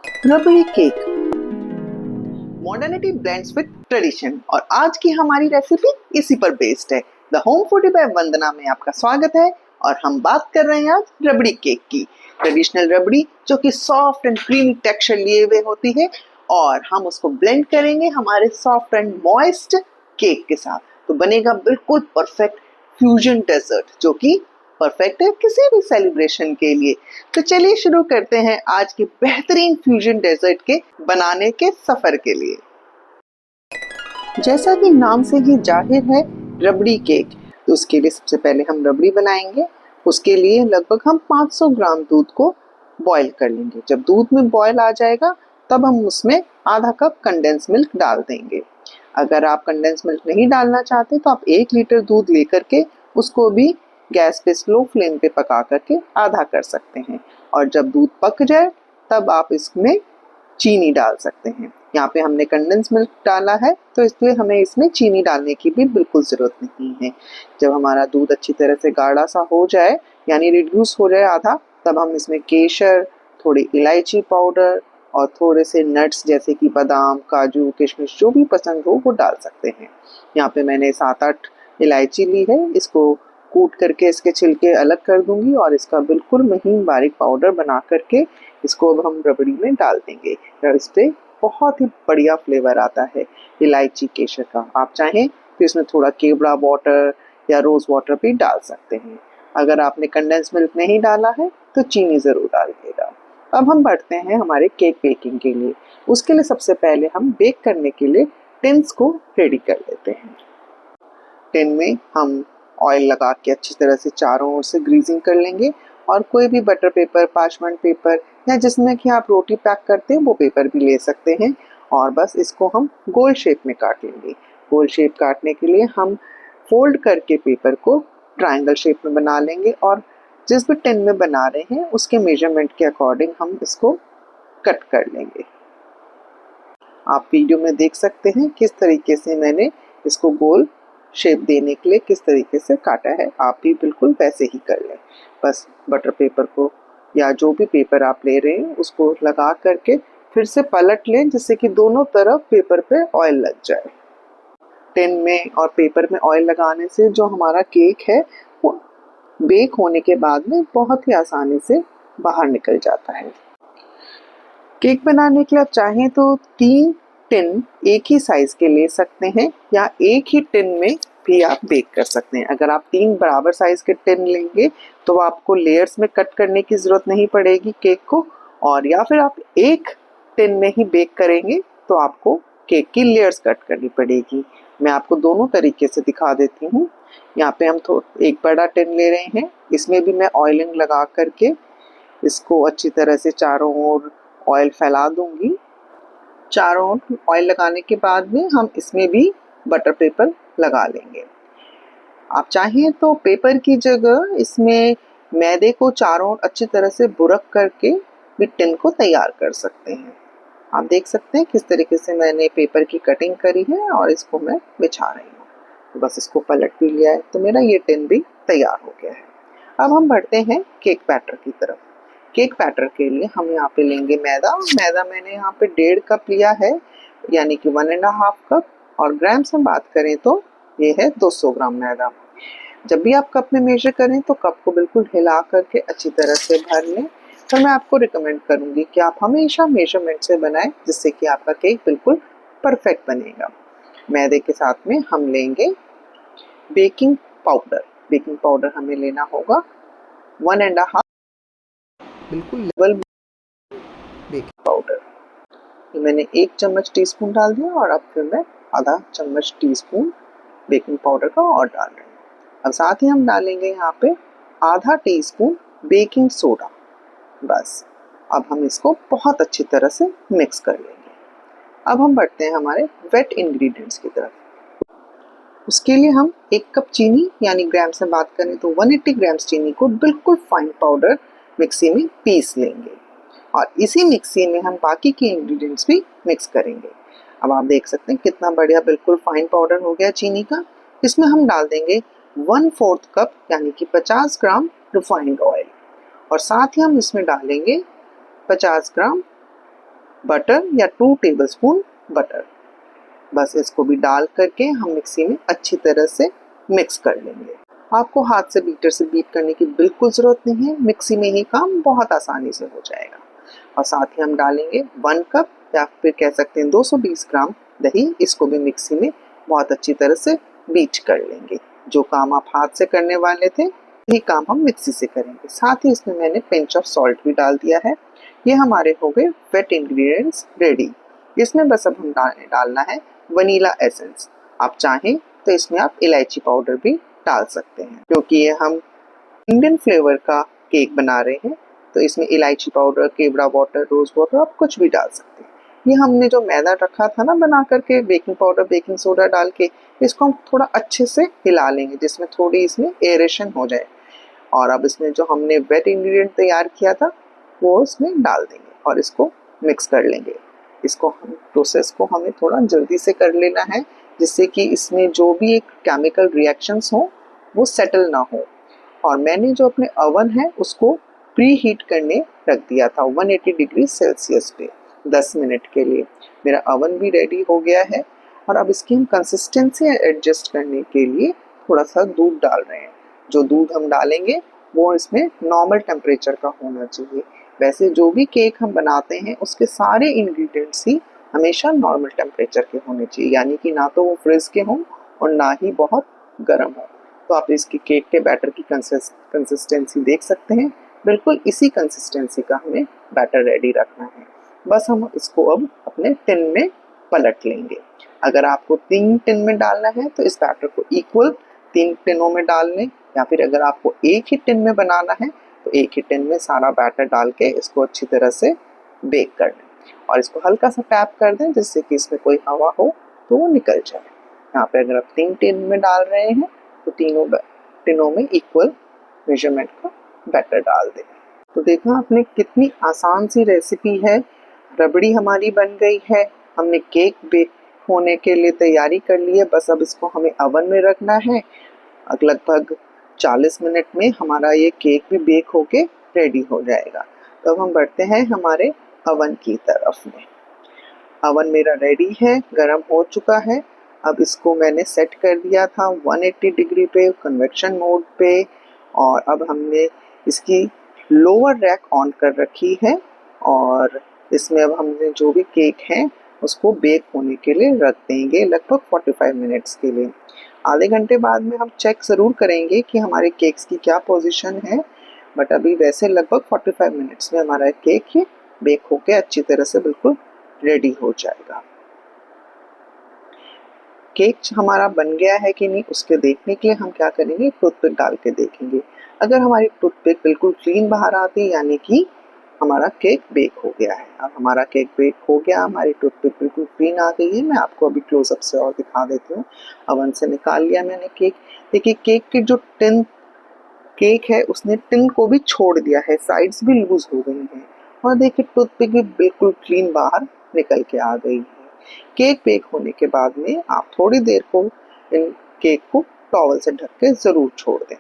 Rabri cake, modernity blends with tradition. और आज की हमारी रेसिपी इसी पर बेस्ड है। द होम फूडी बाय वंदना में आपका स्वागत है। और हम बात कर रहे हैं आज रबड़ी केक की। ट्रेडिशनल रबड़ी जो कि सॉफ्ट एंड क्रीमी टेक्सचर लिए हुए होती है, और हम उसको ब्लेंड करेंगे हमारे सॉफ्ट एंड मॉइस्ट केक के साथ। तो बनेगा बिल्कुल परफेक्ट फ्यूजन डेजर्ट, जो कि परफेक्ट है किसी भी सेलिब्रेशन के लिए। तो चलिए शुरू करते हैं आज के बेहतरीन फ्यूजन डेजर्ट के बनाने के सफर के लिए। जैसा कि नाम से ही जाहिर है, रबड़ी केक, तो उसके लिए सबसे पहले हम रबड़ी बनाएंगे। उसके लिए लगभग हम 500 ग्राम दूध को बॉईल कर लेंगे। जब दूध में बॉईल आ जाएगा तब हम उसमें आधा कप कंडेंस मिल्क डाल देंगे। अगर आप कंडेंस मिल्क नहीं डालना चाहते तो आप 1 लीटर दूध लेकर के उसको भी गैस पे स्लो फ्लेम पे पका करके आधा कर सकते हैं। और जब दूध पक जाए तब आप इसमें चीनी डाल सकते हैं। यहाँ पे हमने कंडेंस मिल्क डाला है तो इसलिए हमें इसमें चीनी डालने की भी बिल्कुल ज़रूरत नहीं है। जब हमारा दूध अच्छी तरह से गाढ़ा सा हो जाए, यानी रिड्यूस हो जाए आधा, तब हम इसमें केसर, थोड़ी इलायची पाउडर और थोड़े से नट्स जैसे कि बादाम, काजू, किशमिश जो भी पसंद हो वो डाल सकते हैं। यहाँ पे मैंने 7-8 इलायची ली है। इसको कूट करके इसके छिलके अलग कर दूंगी और इसका बिल्कुल महीन बारीक पाउडर बना करके इसको अब हम रबड़ी में डाल देंगे। और इससे बहुत ही बढ़िया फ्लेवर आता है इलायची केसर का। आप चाहें तो इसमें थोड़ा केवड़ा वाटर या रोज़ वाटर भी डाल सकते हैं। अगर आपने कंडेंस मिल्क नहीं डाला है तो चीनी ज़रूर डालिएगा। अब हम बढ़ते हैं हमारे केक बेकिंग के लिए। उसके लिए सबसे पहले हम बेक करने के लिए टिन्स को रेडी कर लेते हैं। टिन में हम ऑयल लगा के अच्छी तरह से चारों ओर से ग्रीजिंग कर लेंगे। और कोई भी बटर पेपर, पार्चमेंट पेपर या जिसमें कि आप रोटी पैक करते हैं वो पेपर भी ले सकते हैं। और बस इसको हम गोल शेप में काट लेंगे। गोल शेप काटने के लिए हम फोल्ड करके पेपर को ट्रायंगल शेप में बना लेंगे। और जिस भी टिन में बना रहे हैं उसके मेजरमेंट के अकॉर्डिंग हम इसको कट कर लेंगे। आप वीडियो में देख सकते हैं किस तरीके से मैंने इसको गोल शेप देने के लिए किस तरीके से काटा है। आप भी बिल्कुल वैसे ही कर लें। बस बटर पेपर को या जो भी पेपर आप ले रहे हैं उसको लगा करके फिर से पलट लें, जिससे कि दोनों तरफ पेपर पे ऑयल लग जाए। टिन में और पेपर में ऑयल लगाने से जो हमारा केक है वो बेक होने के बाद में बहुत ही आसानी से बाहर निकल जाता है। केक बनाने के लिए आप चाहें तो 3 टिन एक ही साइज के ले सकते हैं, या एक ही टिन में भी आप बेक कर सकते हैं। अगर आप 3 बराबर साइज के टिन लेंगे तो आपको लेयर्स में कट करने की ज़रूरत नहीं पड़ेगी केक को। और या फिर आप एक टिन में ही बेक करेंगे तो आपको केक की लेयर्स कट करनी पड़ेगी। मैं आपको दोनों तरीके से दिखा देती हूँ। यहाँ पे हम एक बड़ा टिन ले रहे हैं। इसमें भी मैं ऑयलिंग लगा करके इसको अच्छी तरह से चारों ओर ऑयल फैला दूंगी। चारों ओर ऑयल लगाने के बाद में हम इसमें भी बटर पेपर लगा लेंगे। आप चाहें तो पेपर की जगह इसमें मैदे को चारों ओर अच्छी तरह से बुरक करके भी टिन को तैयार कर सकते हैं। आप देख सकते हैं किस तरीके से मैंने पेपर की कटिंग करी है और इसको मैं बिछा रही हूँ। तो बस इसको पलट भी लिया है तो मेरा ये टिन भी तैयार हो गया है। अब हम बढ़ते हैं केक बैटर की तरफ। केक बैटर के लिए हम यहाँ पे लेंगे मैदा। मैदा मैंने यहाँ पे 1.5 कप लिया है, यानी कि 1.5 कप। और ग्राम से बात करें तो ये है 200 ग्राम मैदा। जब भी आप कप में मेजर करें तो कप को बिल्कुल हिला करके अच्छी तरह से भर लें। तो मैं आपको रिकमेंड करूँगी कि आप हमेशा मेजरमेंट से बनाएं, जिससे कि आपका केक बिल्कुल परफेक्ट बनेगा। मैदे के साथ में हम लेंगे बेकिंग पाउडर। बेकिंग पाउडर हमें लेना होगा 1.5, बिल्कुल लेवल बेकिंग पाउडर। ये मैंने 1 चम्मच टीस्पून डाल दिया और अब फिर मैं आधा चम्मच टीस्पून बेकिंग पाउडर का और डाल रही हूँ। अब साथ ही हम डालेंगे यहाँ पे आधा टीस्पून बेकिंग सोडा। बस अब हम इसको बहुत अच्छी तरह से मिक्स कर लेंगे। अब हम बढ़ते हैं हमारे वेट इंग्रेडिएंट्स की तरफ। उसके लिए हम 1 कप चीनी, यानी ग्राम से बात करें तो 180 ग्राम चीनी को बिल्कुल फाइन पाउडर मिक्सी में पीस लेंगे। और इसी मिक्सी में हम बाकी के इंग्रेडिएंट्स भी मिक्स करेंगे। अब आप देख सकते हैं कितना बढ़िया बिल्कुल फाइन पाउडर हो गया चीनी का। इसमें हम डाल देंगे 1/4 कप, यानी कि 50 ग्राम रिफाइंड ऑयल। और साथ ही हम इसमें डालेंगे 50 ग्राम बटर या 2 टेबलस्पून बटर। बस इसको भी डाल करके हम मिक्सी में अच्छी तरह से मिक्स कर लेंगे। आपको हाथ से बीटर से बीट करने की बिल्कुल ज़रूरत नहीं है, मिक्सी में ही काम बहुत आसानी से हो जाएगा। और साथ ही हम डालेंगे 1 कप या फिर कह सकते हैं 220 ग्राम दही। इसको भी मिक्सी में बहुत अच्छी तरह से बीट कर लेंगे। जो काम आप हाथ से करने वाले थे यही काम हम मिक्सी से करेंगे। साथ ही इसमें मैंने पिंच ऑफ सॉल्ट भी डाल दिया है। ये हमारे हो गए वेट इंग्रेडिएंट्स रेडी। इसमें बस अब हम डालना है वनीला एसेंस। आप चाहें तो इसमें आप इलायची पाउडर भी डाल सकते हैं। क्योंकि ये हम इंडियन फ्लेवर का केक बना रहे हैं तो इसमें इलायची पाउडर, केवड़ा वाटर, रोज वाटर आप कुछ भी डाल सकते हैं। ये हमने जो मैदा रखा था ना बना करके बेकिंग पाउडर, बेकिंग सोडा डाल के, इसको हम थोड़ा अच्छे से हिला लेंगे जिसमें थोड़ी इसमें एरेशन हो जाए। और अब इसमें जो हमने वेट इंग्रेडिएंट तैयार किया था वो इसमें डाल देंगे और इसको मिक्स कर लेंगे। इसको हम प्रोसेस को हमें थोड़ा जल्दी से कर लेना है जिससे कि इसमें जो भी एक केमिकल रिएक्शंस हो वो सेटल ना हो। और मैंने जो अपने ओवन है उसको प्री हीट करने रख दिया था 180 डिग्री सेल्सियस पे 10 मिनट के लिए। मेरा ओवन भी रेडी हो गया है। और अब इसकी हम कंसिस्टेंसी एडजस्ट करने के लिए थोड़ा सा दूध डाल रहे हैं। जो दूध हम डालेंगे वो इसमें नॉर्मल टेम्परेचर का होना चाहिए। वैसे जो भी केक हम बनाते हैं उसके सारे इंग्रेडिएंट्स ही हमेशा नॉर्मल टेम्परेचर के होने चाहिए, यानी कि ना तो वो फ्रिज के हों और ना ही बहुत गर्म हो। तो आप इसकी केक के बैटर की कंसिस्टेंसी देख सकते हैं। बिल्कुल इसी कंसिस्टेंसी का हमें बैटर रेडी रखना है। बस हम इसको अब अपने टिन में पलट लेंगे। अगर आपको 3 टिन में डालना है तो इस बैटर को इक्वल 3 टिनों में डाल लें, या फिर अगर आपको एक ही टिन में बनाना है तो एक ही टिन में सारा बैटर डाल के इसको अच्छी तरह से बेक कर लें। और इसको हल्का सा टैप कर दें जिससे कि इसमें कोई हवा हो तो वो निकल जाए। यहाँ पे अगर आप 3 टिन में डाल रहे हैं तो तीनों टिनों में इक्वल मेजरमेंट का बैटर डाल दें। तो देखा आपने कितनी आसान सी रेसिपी है। रबड़ी हमारी बन गई है। हमने केक बेक होने के लिए तैयारी कर ली है। बस अब इसको हमें ओवन में रखना है। लगभग 40 मिनट में हमारा ये केक भी बेक होके रेडी हो जाएगा। तो अब हम बढ़ते हैं हमारे ओवन की तरफ में। ओवन मेरा रेडी है, गर्म हो चुका है। अब इसको मैंने सेट कर दिया था 180 डिग्री पे कन्वेक्शन मोड पे। और अब हमने इसकी लोअर रैक ऑन कर रखी है और इसमें अब हमने जो भी केक है उसको बेक होने के लिए रख देंगे लगभग 45 मिनट्स के लिए। आधे घंटे बाद में हम चेक ज़रूर करेंगे कि हमारे केक्स की क्या पोजीशन है। बट अभी वैसे लगभग 45 मिनट्स में हमारा केक ये बेक होके अच्छी तरह से बिल्कुल रेडी हो जाएगा। केक हमारा बन गया है कि नहीं उसके देखने के लिए हम क्या करेंगे, टूथपिक डाल के देखेंगे। अगर हमारी टूथपिक बिल्कुल क्लीन बाहर आती है यानी कि हमारा केक बेक हो गया है। अब हमारा केक बेक हो गया, हमारी टूथपिक बिल्कुल क्लीन आ गई है। मैं आपको अभी क्लोजअप से और दिखा देती हूँ। ओवन से निकाल लिया मैंने केक। देखिए केक की जो टिन केक है उसने टिन को भी छोड़ दिया है, साइड्स भी लूज हो गई हैं। और देखिए टूथपिक भी बिल्कुल क्लीन बाहर निकल के आ गई है। केक बेक होने के बाद में आप थोड़ी देर को इन केक को टॉवल से ढक के ज़रूर छोड़ दें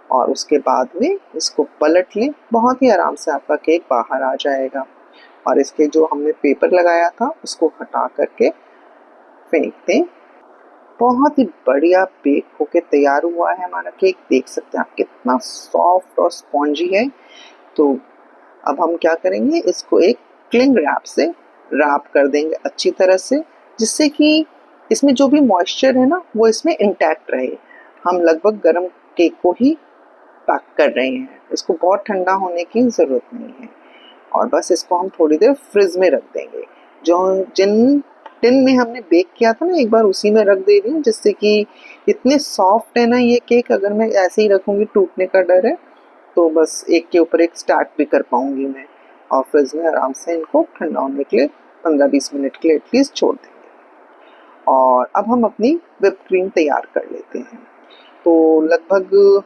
और उसके बाद में इसको पलट लें। बहुत ही आराम से आपका केक बाहर आ जाएगा। और इसके जो हमने पेपर लगाया था उसको हटा करके फेंक दें। बहुत ही बढ़िया बेक होके तैयार हुआ है हमारा केक। देख सकते हैं आप कितना सॉफ्ट और स्पॉन्जी है। तो अब हम क्या करेंगे, इसको एक क्लिंग रैप से रैप कर देंगे अच्छी तरह से, जिससे कि इसमें जो भी मॉइस्चर है ना वो इसमें इंटैक्ट रहे। हम लगभग गर्म केक को ही पैक कर रहे हैं, इसको बहुत ठंडा होने की ज़रूरत नहीं है। और बस इसको हम थोड़ी देर फ्रिज में रख देंगे। जो जिन टिन में हमने बेक किया था ना एक बार उसी में रख दे रही हूँ, जिससे कि इतने सॉफ्ट है ना ये केक। अगर मैं ऐसे ही रखूँगी टूटने का डर है, तो बस एक के ऊपर एक स्टार्ट भी कर पाऊँगी मैं। और फ्रिज में आराम से इनको ठंडा होने के लिए 15-20 मिनट के लिए एटलीस्ट छोड़ देंगे। और अब हम अपनी व्हिप क्रीम तैयार कर लेते हैं। तो लगभग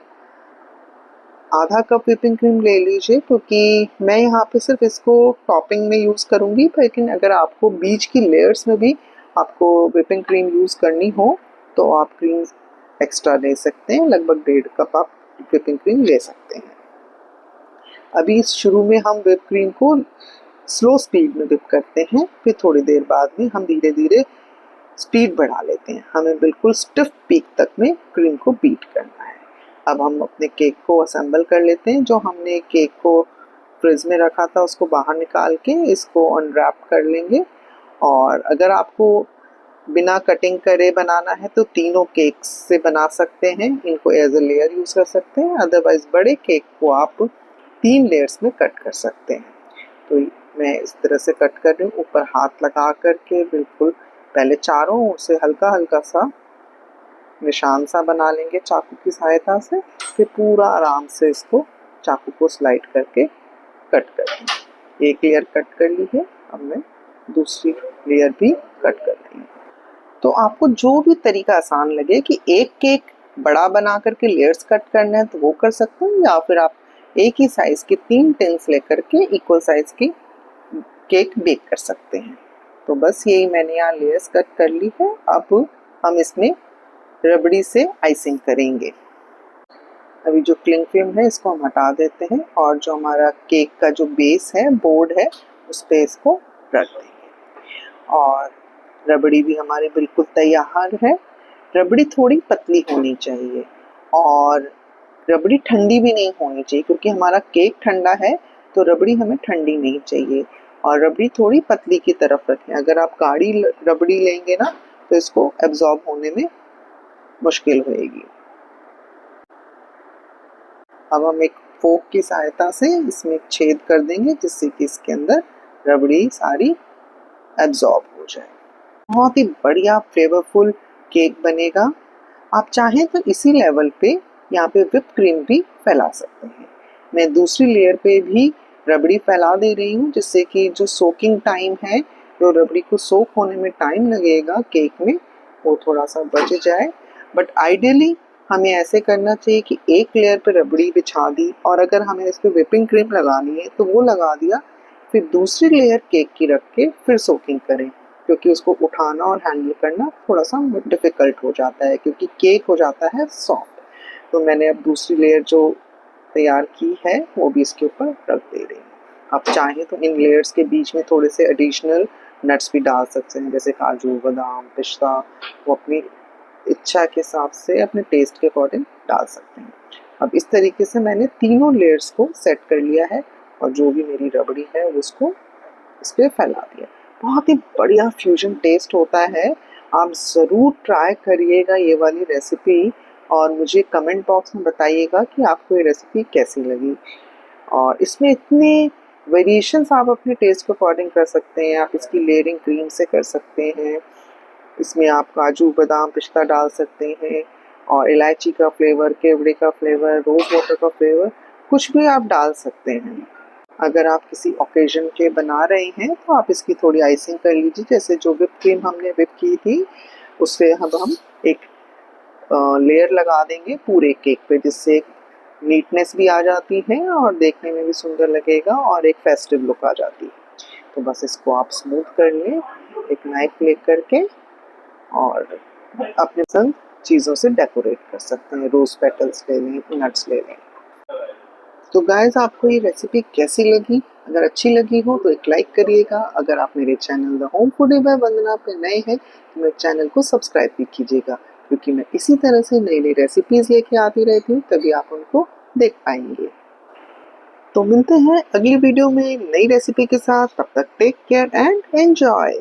आधा कप व्हिपिंग क्रीम ले लीजिए, क्योंकि मैं यहाँ पे सिर्फ इसको टॉपिंग में यूज़ करूँगी। लेकिन अगर आपको बीच की लेयर्स में भी आपको व्हिपिंग क्रीम यूज़ करनी हो तो आप क्रीम एक्स्ट्रा ले सकते हैं। लगभग 1.5 कप आप व्हिपिंग क्रीम ले सकते हैं। अभी शुरू में हम व्हिप क्रीम को स्लो स्पीड में विप करते हैं, फिर थोड़ी देर बाद में हम धीरे धीरे स्पीड बढ़ा लेते हैं। हमें बिल्कुल स्टिफ पीक तक में क्रीम को बीट करना है। अब हम अपने केक को असेंबल कर लेते हैं। जो हमने केक को फ्रिज में रखा था उसको बाहर निकाल के इसको अनरैप कर लेंगे। और अगर आपको बिना कटिंग करे बनाना है तो तीनों केक से बना सकते हैं, इनको एज ए लेयर यूज कर सकते हैं। अदरवाइज बड़े केक को आप 3 लेयर्स में कट कर सकते हैं। तो मैं इस तरह से कट कर रही हूँ, ऊपर हाथ लगा करके बिल्कुल पहले चारों ओर से हल्का हल्का सा निशान सा बना लेंगे चाकू की सहायता से, फिर पूरा आराम से इसको चाकू को स्लाइड करके कट कर देंगे। एक लेयर कट कर ली है, अब मैं दूसरी लेयर भी कट कर रही हूँ। तो आपको जो भी तरीका आसान लगे कि एक केक बड़ा बना करके लेयर्स कट करना है तो वो कर सकते हैं, या फिर आप एक ही साइज के 3 टिन्स लेकर के इक्वल साइज की केक बेक कर सकते हैं। तो बस यही मैंने यहाँ लेयर्स कट कर ली है। अब हम इसमें रबड़ी से आइसिंग करेंगे। अभी जो क्लिंग फिल्म है इसको हम हटा देते हैं और जो हमारा केक का जो बेस है, बोर्ड है, उस पे इसको रख देंगे। और रबड़ी भी हमारी बिल्कुल तैयार है। रबड़ी थोड़ी पतली होनी चाहिए और रबड़ी ठंडी भी नहीं होनी चाहिए, क्योंकि हमारा केक ठंडा है तो रबड़ी हमें ठंडी नहीं चाहिए। और रबड़ी थोड़ी पतली की तरफ रखें। अगर आप गाढ़ी रबड़ी लेंगे ना तो इसको एब्जॉर्ब होने में मुश्किल होएगी। अब हम एक फोक की सहायता से इसमें छेद कर देंगे जिससे कि इसके अंदर रबड़ी सारी एब्जॉर्ब हो जाए। बहुत ही बढ़िया फ्लेवरफुल केक बनेगा। आप चाहें तो इसी लेवल पे यहाँ पे व्हिप क्रीम भी फैला सकते हैं। मैं दूसरी लेयर पे भी रबड़ी फैला दे रही हूँ जिससे कि जो सोकिंग टाइम है, जो रबड़ी को सोक होने में टाइम लगेगा केक में, वो थोड़ा सा बच जाए। बट आइडियली हमें ऐसे करना चाहिए कि एक लेयर पे रबड़ी बिछा दी और अगर हमें इस पर व्हिपिंग क्रीम लगानी है तो वो लगा दिया, फिर दूसरी लेयर केक की रख के फिर सोकिंग करें, क्योंकि उसको उठाना और हैंडल करना थोड़ा सा डिफ़िकल्ट हो जाता है क्योंकि केक हो जाता है सॉफ्ट। तो मैंने अब दूसरी लेयर जो तैयार की है वो भी इसके ऊपर रख दे रही हूँ। आप चाहें तो इन लेयर्स के बीच में थोड़े से एडिशनल नट्स भी डाल सकते हैं, जैसे काजू, बादाम, पिस्ता। वो अपनी इच्छा के हिसाब से अपने टेस्ट के अकॉर्डिंग डाल सकते हैं। अब इस तरीके से मैंने तीनों लेयर्स को सेट कर लिया है और जो भी मेरी रबड़ी है उसको इस पर फैला दिया। बहुत ही बढ़िया फ्यूजन टेस्ट होता है। आप ज़रूर ट्राई करिएगा ये वाली रेसिपी और मुझे कमेंट बॉक्स में बताइएगा कि आपको ये रेसिपी कैसी लगी। और इसमें इतने वेरिएशंस आप अपने टेस्ट के अकॉर्डिंग कर सकते हैं। आप इसकी लेयरिंग क्रीम से कर सकते हैं, इसमें आप काजू, बादाम, पिस्ता डाल सकते हैं और इलायची का फ्लेवर, केवड़े का फ्लेवर, रोज़ वाटर का फ्लेवर, कुछ भी आप डाल सकते हैं। अगर आप किसी ओकेजन के बना रहे हैं तो आप इसकी थोड़ी आइसिंग कर लीजिए। जैसे जो व्हिप क्रीम हमने व्हिप की थी उससे अब हम एक लेयर लगा देंगे पूरे केक पे, जिससे नीटनेस भी आ जाती है और देखने में भी सुंदर लगेगा और एक फेस्टिव लुक आ जाती है। तो बस इसको आप स्मूथ कर लें एक नाइफ ले करके और अपने पसंद चीज़ों से डेकोरेट कर सकते हैं। रोज़ पेटल्स ले लें, नट्स ले लें। तो गाइस, आपको ये रेसिपी कैसी लगी? अगर अच्छी लगी हो तो एक लाइक करिएगा। अगर आप मेरे channel the home foodie by Vandana पे नए हैं तो मेरे चैनल को सब्सक्राइब भी कीजिएगा, क्योंकि मैं इसी तरह से नई नई रेसिपीज़ लेके आती रहती हूँ, तभी आप उनको देख पाएंगे। तो मिलते हैं अगली वीडियो में नई रेसिपी के साथ। तब तक टेक केयर एंड एंजॉय।